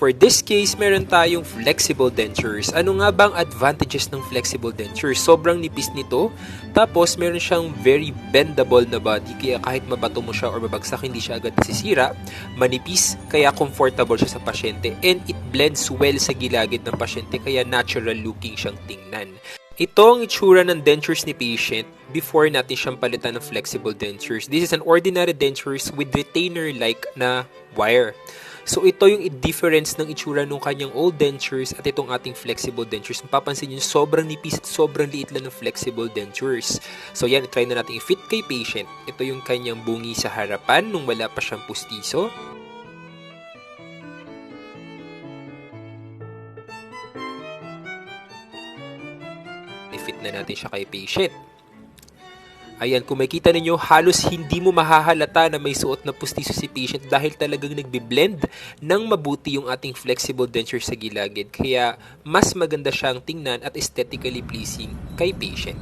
For this case, meron tayong flexible dentures. Ano nga bang advantages ng flexible dentures? Sobrang nipis nito, tapos meron siyang very bendable na body, kaya kahit mabato mo siya or mabagsak, hindi siya agad nasisira. Manipis, kaya comfortable siya sa pasyente, and it blends well sa gilagid ng pasyente, kaya natural looking siyang tingnan. Ito ang itsura ng dentures ni patient before natin siyang palitan ng flexible dentures. This is an ordinary dentures with retainer-like na wire. So ito yung difference ng itsura ng kanyang old dentures at itong ating flexible dentures. Mapapansin nyo, sobrang nipis at sobrang liit lang ng flexible dentures. So yan, try na natin i-fit kay patient. Ito yung kanyang bungi sa harapan nung wala pa siyang pustiso. I-fit na natin siya kay patient. Ayan, kung makita ninyo, halos hindi mo mahahalata na may suot na pustiso si patient dahil talagang nagbe-blend ng mabuti yung ating flexible denture sa gilagid. Kaya mas maganda siyang tingnan at aesthetically pleasing kay patient.